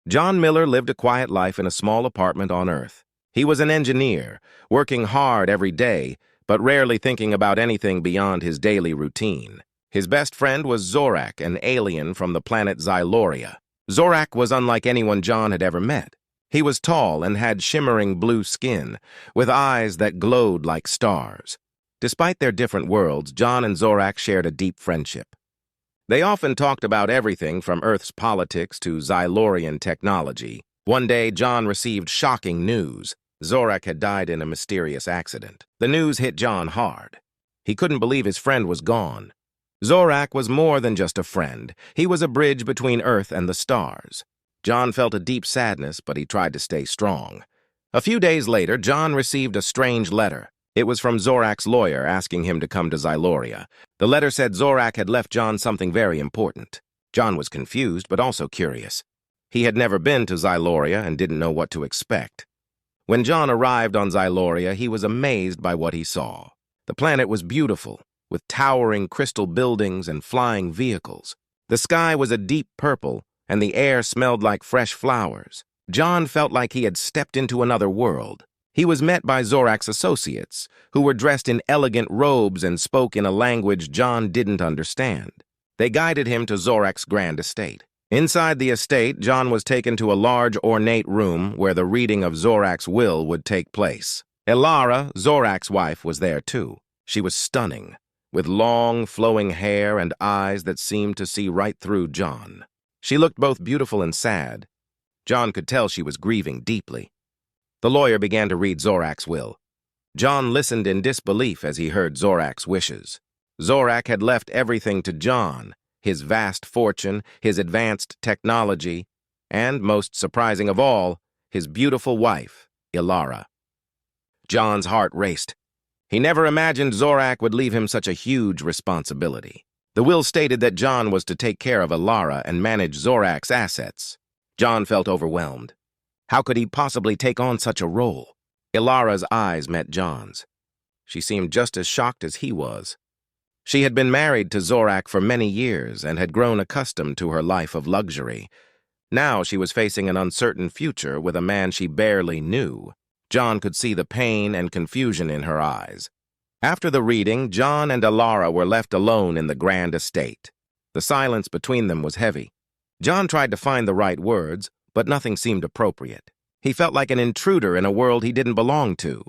John Miller lived a quiet life in a small apartment on Earth. He was an engineer, working hard every day, but rarely thinking about anything beyond his daily routine. His best friend was Zorak, an alien from the planet Xyloria. Zorak was unlike anyone John had ever met. He was tall and had shimmering blue skin, with eyes that glowed like stars. Despite their different worlds, John and Zorak shared a deep friendship. They often talked about everything from Earth's politics to Xylorian technology. One day, John received shocking news. Zorak had died in a mysterious accident. The news hit John hard. He couldn't believe his friend was gone. Zorak was more than just a friend. He was a bridge between Earth and the stars. John felt a deep sadness, but he tried to stay strong. A few days later, John received a strange letter. It was from Zorak's lawyer asking him to come to Xyloria. The letter said Zorak had left John something very important. John was confused, but also curious. He had never been to Xyloria and didn't know what to expect. When John arrived on Xyloria, he was amazed by what he saw. The planet was beautiful, with towering crystal buildings and flying vehicles. The sky was a deep purple, and the air smelled like fresh flowers. John felt like he had stepped into another world. He was met by Zorak's associates, who were dressed in elegant robes and spoke in a language John didn't understand. They guided him to Zorak's grand estate. Inside the estate, John was taken to a large, ornate room where the reading of Zorak's will would take place. Elara, Zorak's wife, was there too. She was stunning, with long, flowing hair and eyes that seemed to see right through John. She looked both beautiful and sad. John could tell she was grieving deeply. The lawyer began to read Zorak's will. John listened in disbelief as he heard Zorak's wishes. Zorak had left everything to John, his vast fortune, his advanced technology, and, most surprising of all, his beautiful wife, Elara. John's heart raced. He never imagined Zorak would leave him such a huge responsibility. The will stated that John was to take care of Elara and manage Zorak's assets. John felt overwhelmed. How could he possibly take on such a role? Elara's eyes met John's. She seemed just as shocked as he was. She had been married to Zorak for many years and had grown accustomed to her life of luxury. Now she was facing an uncertain future with a man she barely knew. John could see the pain and confusion in her eyes. After the reading, John and Elara were left alone in the grand estate. The silence between them was heavy. John tried to find the right words, but nothing seemed appropriate. He felt like an intruder in a world he didn't belong to.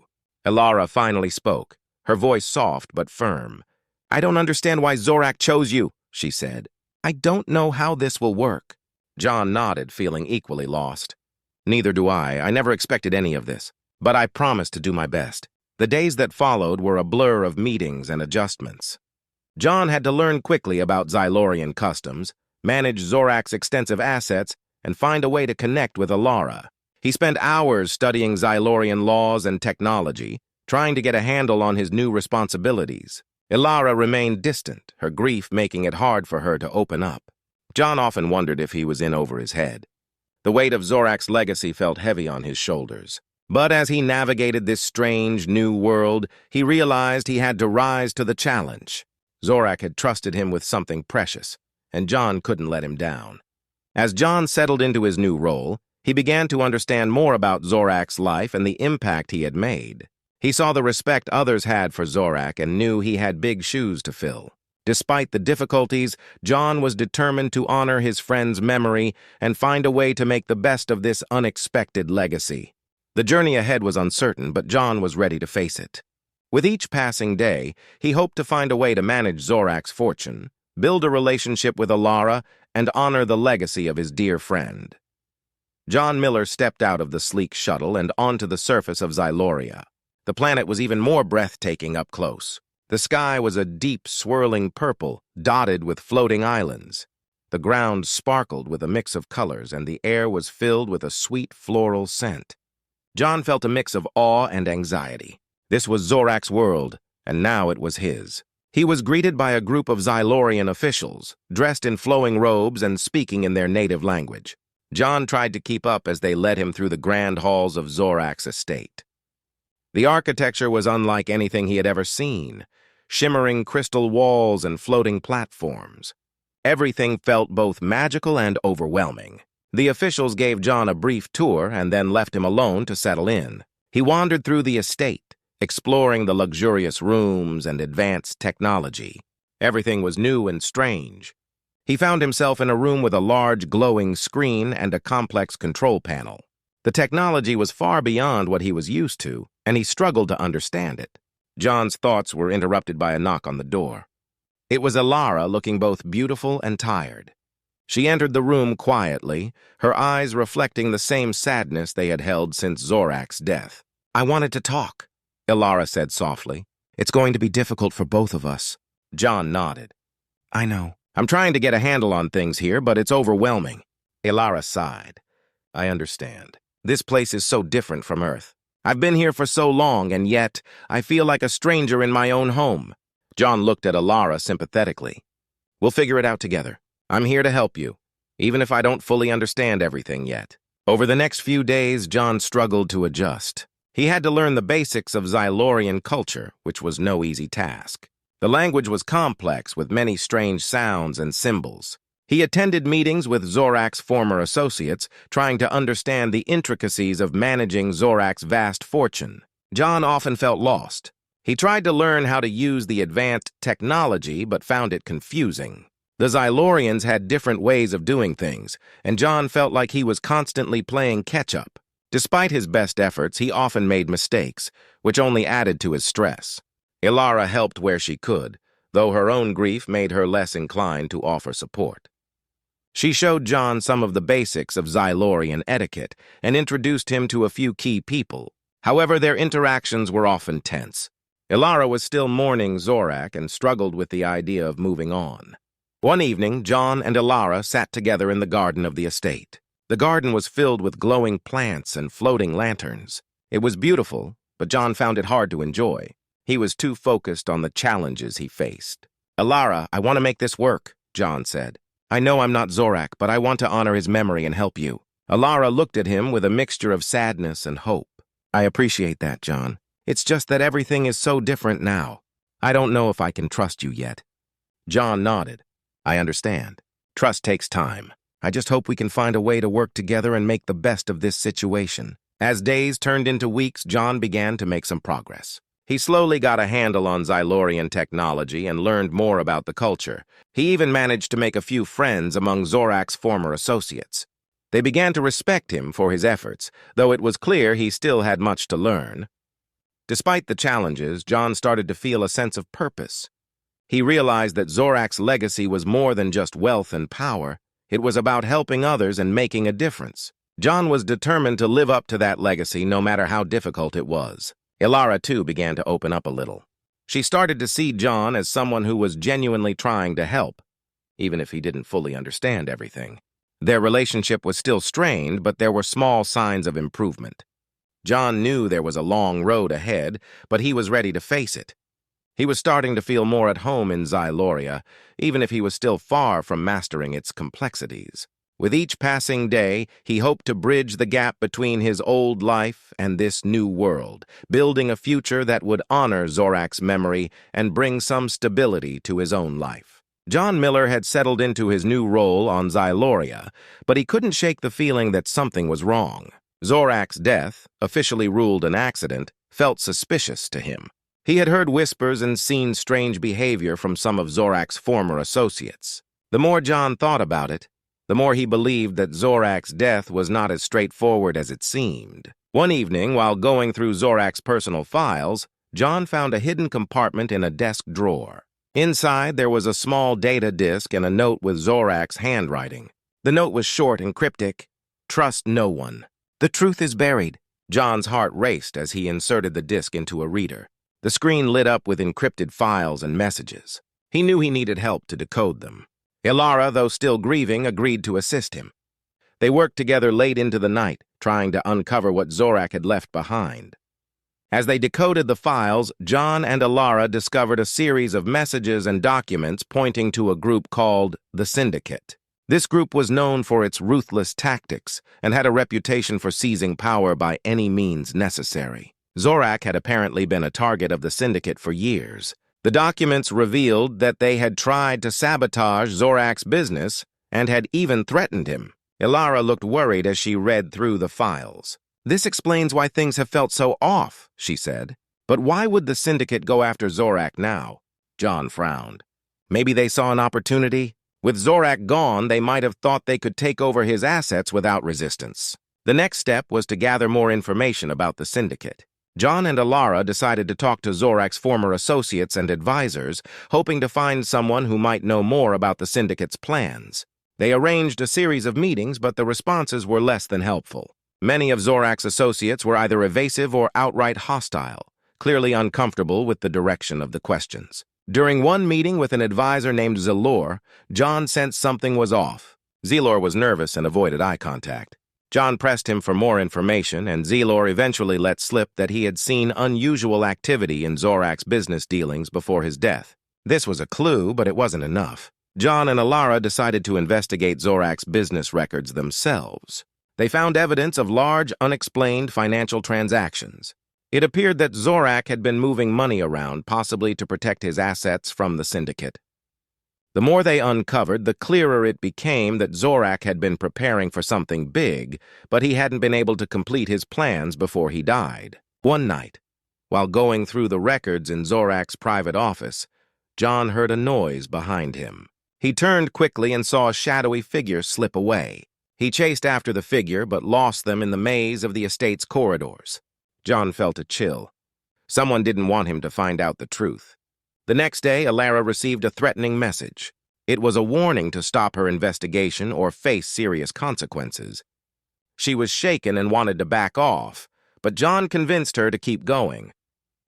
Elara finally spoke, her voice soft but firm. "I don't understand why Zorak chose you," she said. "I don't know how this will work." John nodded, feeling equally lost. "Neither do I. I never expected any of this. But I promised to do my best." The days that followed were a blur of meetings and adjustments. John had to learn quickly about Xylorian customs, manage Zorak's extensive assets, and find a way to connect with Elara. He spent hours studying Xylorian laws and technology, trying to get a handle on his new responsibilities. Elara remained distant, her grief making it hard for her to open up. John often wondered if he was in over his head. The weight of Zorak's legacy felt heavy on his shoulders. But as he navigated this strange, new world, he realized he had to rise to the challenge. Zorak had trusted him with something precious, and John couldn't let him down. As John settled into his new role, he began to understand more about Zorak's life and the impact he had made. He saw the respect others had for Zorak and knew he had big shoes to fill. Despite the difficulties, John was determined to honor his friend's memory and find a way to make the best of this unexpected legacy. The journey ahead was uncertain, but John was ready to face it. With each passing day, he hoped to find a way to manage Zorak's fortune, build a relationship with Elara, and honor the legacy of his dear friend. John Miller stepped out of the sleek shuttle and onto the surface of Xyloria. The planet was even more breathtaking up close. The sky was a deep, swirling purple, dotted with floating islands. The ground sparkled with a mix of colors, and the air was filled with a sweet floral scent. John felt a mix of awe and anxiety. This was Zorak's world, and now it was his. He was greeted by a group of Xylorian officials, dressed in flowing robes and speaking in their native language. John tried to keep up as they led him through the grand halls of Zorak's estate. The architecture was unlike anything he had ever seen, shimmering crystal walls and floating platforms. Everything felt both magical and overwhelming. The officials gave John a brief tour and then left him alone to settle in. He wandered through the estate, exploring the luxurious rooms and advanced technology. Everything was new and strange. He found himself in a room with a large glowing screen and a complex control panel. The technology was far beyond what he was used to, and he struggled to understand it. John's thoughts were interrupted by a knock on the door. It was Elara, looking both beautiful and tired. She entered the room quietly, her eyes reflecting the same sadness they had held since Zorak's death. "I wanted to talk," Elara said softly. "It's going to be difficult for both of us." John nodded. "I know. I'm trying to get a handle on things here, but it's overwhelming." Elara sighed. "I understand. This place is so different from Earth. I've been here for so long, and yet I feel like a stranger in my own home." John looked at Elara sympathetically. "We'll figure it out together. I'm here to help you, even if I don't fully understand everything yet." Over the next few days, John struggled to adjust. He had to learn the basics of Zylorian culture, which was no easy task. The language was complex, with many strange sounds and symbols. He attended meetings with Zorak's former associates, trying to understand the intricacies of managing Zorak's vast fortune. John often felt lost. He tried to learn how to use the advanced technology, but found it confusing. The Zylorians had different ways of doing things, and John felt like he was constantly playing catch-up. Despite his best efforts, he often made mistakes, which only added to his stress. Elara helped where she could, though her own grief made her less inclined to offer support. She showed John some of the basics of Zylorian etiquette and introduced him to a few key people. However, their interactions were often tense. Elara was still mourning Zorak and struggled with the idea of moving on. One evening, John and Elara sat together in the garden of the estate. The garden was filled with glowing plants and floating lanterns. It was beautiful, but John found it hard to enjoy. He was too focused on the challenges he faced. "Elara, I want to make this work," John said. "I know I'm not Zorak, but I want to honor his memory and help you." Elara looked at him with a mixture of sadness and hope. "I appreciate that, John. It's just that everything is so different now. I don't know if I can trust you yet." John nodded. "I understand. Trust takes time. I just hope we can find a way to work together and make the best of this situation." As days turned into weeks, John began to make some progress. He slowly got a handle on Zylorian technology and learned more about the culture. He even managed to make a few friends among Zorak's former associates. They began to respect him for his efforts, though it was clear he still had much to learn. Despite the challenges, John started to feel a sense of purpose. He realized that Zorak's legacy was more than just wealth and power. It was about helping others and making a difference. John was determined to live up to that legacy no matter how difficult it was. Elara, too, began to open up a little. She started to see John as someone who was genuinely trying to help, even if he didn't fully understand everything. Their relationship was still strained, but there were small signs of improvement. John knew there was a long road ahead, but he was ready to face it. He was starting to feel more at home in Zyloria, even if he was still far from mastering its complexities. With each passing day, he hoped to bridge the gap between his old life and this new world, building a future that would honor Zorak's memory and bring some stability to his own life. John Miller had settled into his new role on Zyloria, but he couldn't shake the feeling that something was wrong. Zorak's death, officially ruled an accident, felt suspicious to him. He had heard whispers and seen strange behavior from some of Zorak's former associates. The more John thought about it, the more he believed that Zorak's death was not as straightforward as it seemed. One evening, while going through Zorak's personal files, John found a hidden compartment in a desk drawer. Inside, there was a small data disk and a note with Zorak's handwriting. The note was short and cryptic. "Trust no one. The truth is buried." John's heart raced as he inserted the disk into a reader. The screen lit up with encrypted files and messages. He knew he needed help to decode them. Elara, though still grieving, agreed to assist him. They worked together late into the night, trying to uncover what Zorak had left behind. As they decoded the files, John and Elara discovered a series of messages and documents pointing to a group called the Syndicate. This group was known for its ruthless tactics and had a reputation for seizing power by any means necessary. Zorak had apparently been a target of the Syndicate for years. The documents revealed that they had tried to sabotage Zorak's business and had even threatened him. Ilara looked worried as she read through the files. "This explains why things have felt so off," she said. "But why would the syndicate go after Zorak now?" John frowned. "Maybe they saw an opportunity? With Zorak gone, they might have thought they could take over his assets without resistance." The next step was to gather more information about the syndicate. John and Ilara decided to talk to Zorak's former associates and advisors, hoping to find someone who might know more about the syndicate's plans. They arranged a series of meetings, but the responses were less than helpful. Many of Zorak's associates were either evasive or outright hostile, clearly uncomfortable with the direction of the questions. During one meeting with an advisor named Zalor, John sensed something was off. Zalor was nervous and avoided eye contact. John pressed him for more information, and Zalor eventually let slip that he had seen unusual activity in Zorak's business dealings before his death. This was a clue, but it wasn't enough. John and Ilara decided to investigate Zorak's business records themselves. They found evidence of large, unexplained financial transactions. It appeared that Zorak had been moving money around, possibly to protect his assets from the syndicate. The more they uncovered, the clearer it became that Zorak had been preparing for something big, but he hadn't been able to complete his plans before he died. One night, while going through the records in Zorak's private office, John heard a noise behind him. He turned quickly and saw a shadowy figure slip away. He chased after the figure, but lost them in the maze of the estate's corridors. John felt a chill. Someone didn't want him to find out the truth. The next day, Ilara received a threatening message. It was a warning to stop her investigation or face serious consequences. She was shaken and wanted to back off, but John convinced her to keep going.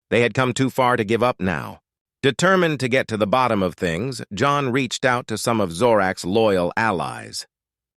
They had come too far to give up now. Determined to get to the bottom of things, John reached out to some of Zorak's loyal allies.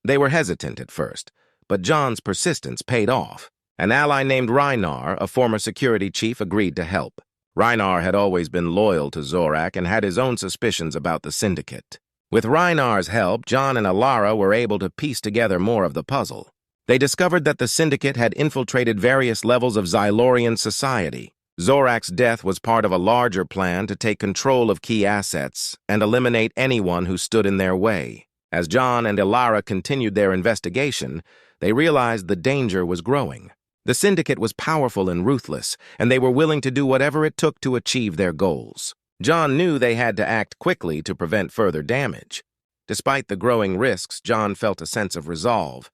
They were hesitant at first, but John's persistence paid off. An ally named Reinar, a former security chief, agreed to help. Reinar had always been loyal to Zorak and had his own suspicions about the syndicate. With Reinar's help, John and Ilara were able to piece together more of the puzzle. They discovered that the syndicate had infiltrated various levels of Xylorian society. Zorak's death was part of a larger plan to take control of key assets and eliminate anyone who stood in their way. As John and Ilara continued their investigation, they realized the danger was growing. The syndicate was powerful and ruthless, and they were willing to do whatever it took to achieve their goals. John knew they had to act quickly to prevent further damage. Despite the growing risks, John felt a sense of resolve.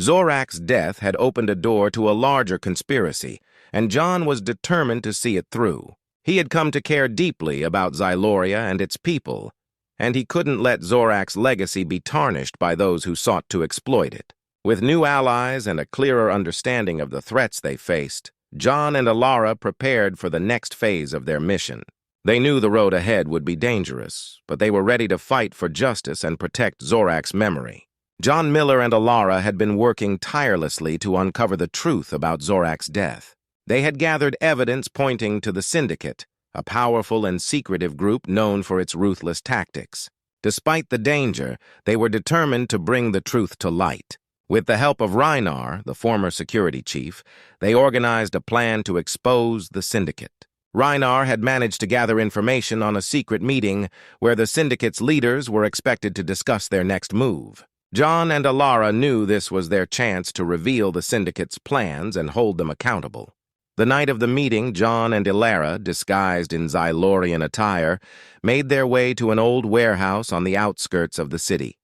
Zorak's death had opened a door to a larger conspiracy, and John was determined to see it through. He had come to care deeply about Xyloria and its people, and he couldn't let Zorak's legacy be tarnished by those who sought to exploit it. With new allies and a clearer understanding of the threats they faced, John and Ilara prepared for the next phase of their mission. They knew the road ahead would be dangerous, but they were ready to fight for justice and protect Zorak's memory. John Miller and Ilara had been working tirelessly to uncover the truth about Zorak's death. They had gathered evidence pointing to the Syndicate, a powerful and secretive group known for its ruthless tactics. Despite the danger, they were determined to bring the truth to light. With the help of Reinar, the former security chief, they organized a plan to expose the syndicate. Reinar had managed to gather information on a secret meeting where the syndicate's leaders were expected to discuss their next move. John and Ilara knew this was their chance to reveal the syndicate's plans and hold them accountable. The night of the meeting, John and Ilara, disguised in Xylorian attire, made their way to an old warehouse on the outskirts of the city.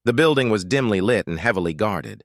The building was dimly lit and heavily guarded.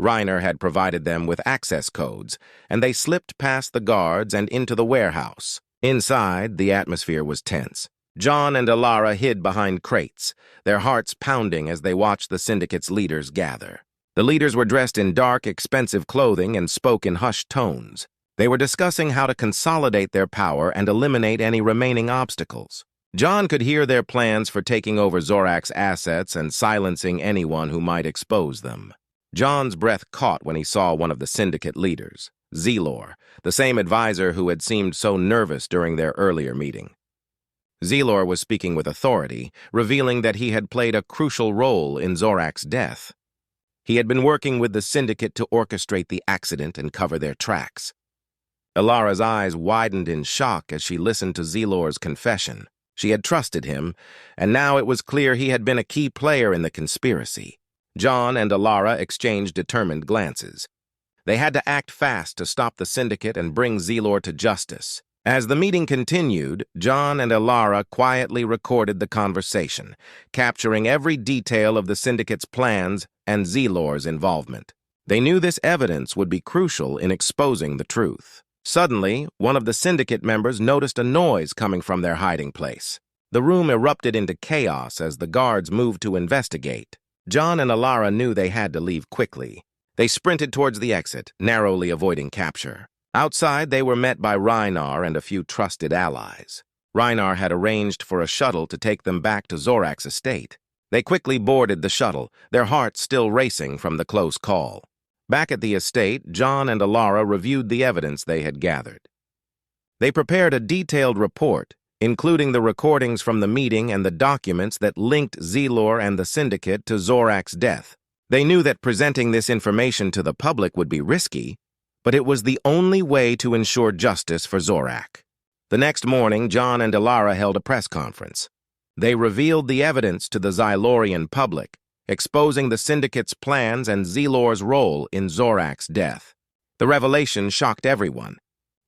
Reinar had provided them with access codes, and they slipped past the guards and into the warehouse. Inside, the atmosphere was tense. John and Ilara hid behind crates, their hearts pounding as they watched the syndicate's leaders gather. The leaders were dressed in dark, expensive clothing and spoke in hushed tones. They were discussing how to consolidate their power and eliminate any remaining obstacles. John could hear their plans for taking over Zorak's assets and silencing anyone who might expose them. John's breath caught when he saw one of the syndicate leaders, Zelor, the same advisor who had seemed so nervous during their earlier meeting. Zelor was speaking with authority, revealing that he had played a crucial role in Zorak's death. He had been working with the syndicate to orchestrate the accident and cover their tracks. Ilara's eyes widened in shock as she listened to Zelor's confession. She had trusted him, and now it was clear he had been a key player in the conspiracy. John and Alara exchanged determined glances. They had to act fast to stop the syndicate and bring Zelor to justice. As the meeting continued, John and Alara quietly recorded the conversation, capturing every detail of the syndicate's plans and Zelor's involvement. They knew this evidence would be crucial in exposing the truth. Suddenly, one of the syndicate members noticed a noise coming from their hiding place. The room erupted into chaos as the guards moved to investigate. John and Alara knew they had to leave quickly. They sprinted towards the exit, narrowly avoiding capture. Outside, they were met by Reinar and a few trusted allies. Reinar had arranged for a shuttle to take them back to Zorak's estate. They quickly boarded the shuttle, their hearts still racing from the close call. Back at the estate, John and Alara reviewed the evidence they had gathered. They prepared a detailed report, including the recordings from the meeting and the documents that linked Zelor and the syndicate to Zorak's death. They knew that presenting this information to the public would be risky, but it was the only way to ensure justice for Zorak. The next morning, John and Alara held a press conference. They revealed the evidence to the Zylorian public, exposing the syndicate's plans and Zelor's role in Zorak's death. The revelation shocked everyone.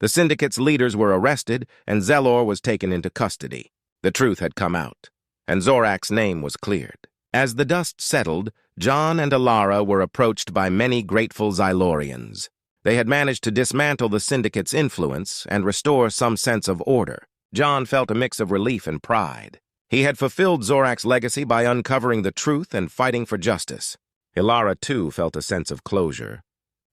The syndicate's leaders were arrested, and Zelor was taken into custody. The truth had come out, and Zorak's name was cleared. As the dust settled, John and Alara were approached by many grateful Zylorians. They had managed to dismantle the syndicate's influence and restore some sense of order. John felt a mix of relief and pride. He had fulfilled Zorak's legacy by uncovering the truth and fighting for justice. Alara, too, felt a sense of closure.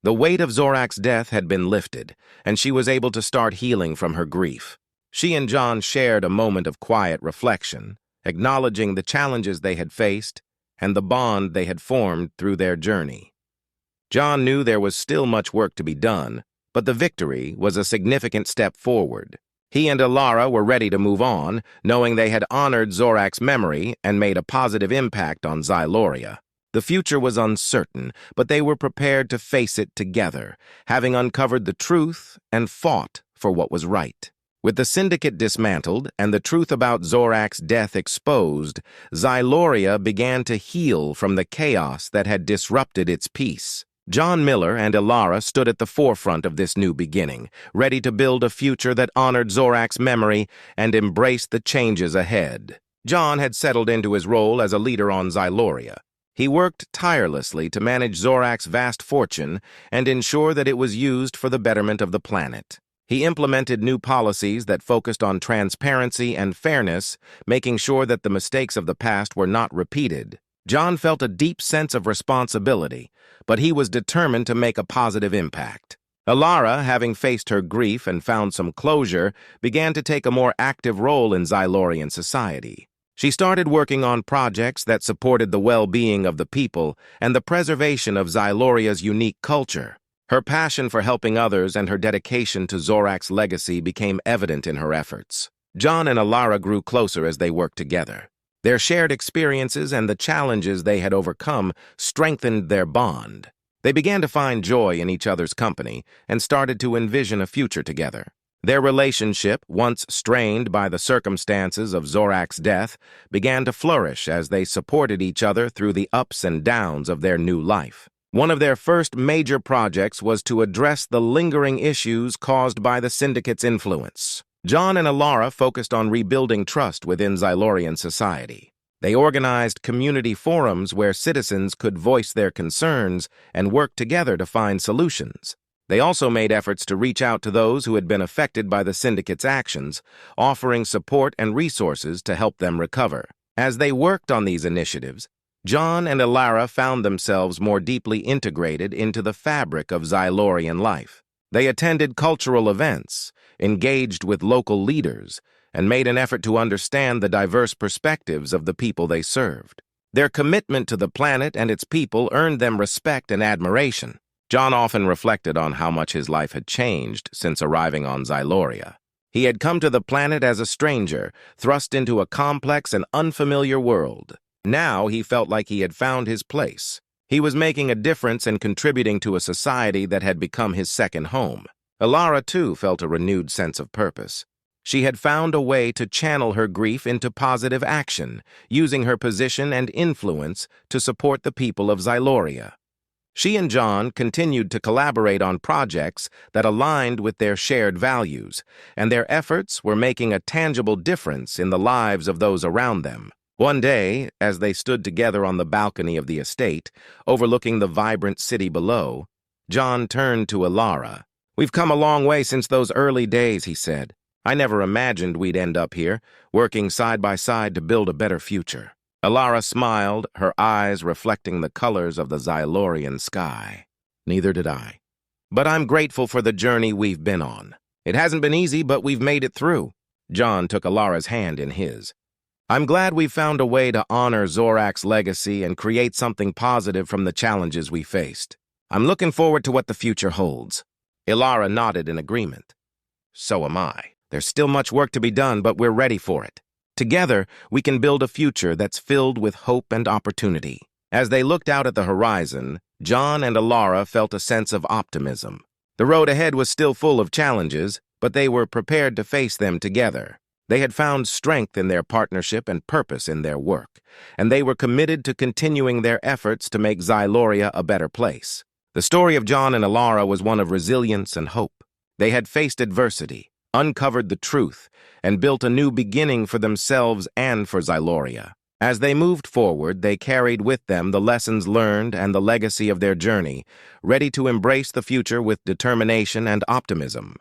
The weight of Zorak's death had been lifted, and she was able to start healing from her grief. She and John shared a moment of quiet reflection, acknowledging the challenges they had faced and the bond they had formed through their journey. John knew there was still much work to be done, but the victory was a significant step forward. He and Alara were ready to move on, knowing they had honored Zorak's memory and made a positive impact on Zyloria. The future was uncertain, but they were prepared to face it together, having uncovered the truth and fought for what was right. With the syndicate dismantled and the truth about Zorak's death exposed, Zyloria began to heal from the chaos that had disrupted its peace. John Miller and Alara stood at the forefront of this new beginning, ready to build a future that honored Zorak's memory and embraced the changes ahead. John had settled into his role as a leader on Zyloria. He worked tirelessly to manage Zorak's vast fortune and ensure that it was used for the betterment of the planet. He implemented new policies that focused on transparency and fairness, making sure that the mistakes of the past were not repeated. John felt a deep sense of responsibility, but he was determined to make a positive impact. Alara, having faced her grief and found some closure, began to take a more active role in Zylorian society. She started working on projects that supported the well-being of the people and the preservation of Zyloria's unique culture. Her passion for helping others and her dedication to Zorak's legacy became evident in her efforts. John and Alara grew closer as they worked together. Their shared experiences and the challenges they had overcome strengthened their bond. They began to find joy in each other's company and started to envision a future together. Their relationship, once strained by the circumstances of Zorak's death, began to flourish as they supported each other through the ups and downs of their new life. One of their first major projects was to address the lingering issues caused by the syndicate's influence. John and Alara focused on rebuilding trust within Zylorian society. They organized community forums where citizens could voice their concerns and work together to find solutions. They also made efforts to reach out to those who had been affected by the syndicate's actions, offering support and resources to help them recover. As they worked on these initiatives, John and Alara found themselves more deeply integrated into the fabric of Zylorian life. They attended cultural events, engaged with local leaders, and made an effort to understand the diverse perspectives of the people they served. Their commitment to the planet and its people earned them respect and admiration. John often reflected on how much his life had changed since arriving on Zyloria. He had come to the planet as a stranger, thrust into a complex and unfamiliar world. Now he felt like he had found his place. He was making a difference and contributing to a society that had become his second home. Alara, too, felt a renewed sense of purpose. She had found a way to channel her grief into positive action, using her position and influence to support the people of Xyloria. She and John continued to collaborate on projects that aligned with their shared values, and their efforts were making a tangible difference in the lives of those around them. One day, as they stood together on the balcony of the estate, overlooking the vibrant city below, John turned to Alara. "We've come a long way since those early days," he said. "I never imagined we'd end up here, working side by side to build a better future." Alara smiled, her eyes reflecting the colors of the Xylorian sky. "Neither did I. But I'm grateful for the journey we've been on. It hasn't been easy, but we've made it through." John took Alara's hand in his. "I'm glad we found a way to honor Zorak's legacy and create something positive from the challenges we faced. I'm looking forward to what the future holds." Alara nodded in agreement. "So am I. There's still much work to be done, but we're ready for it. Together, we can build a future that's filled with hope and opportunity." As they looked out at the horizon, John and Alara felt a sense of optimism. The road ahead was still full of challenges, but they were prepared to face them together. They had found strength in their partnership and purpose in their work, and they were committed to continuing their efforts to make Xyloria a better place. The story of John and Alara was one of resilience and hope. They had faced adversity, uncovered the truth, and built a new beginning for themselves and for Xyloria. As they moved forward, they carried with them the lessons learned and the legacy of their journey, ready to embrace the future with determination and optimism.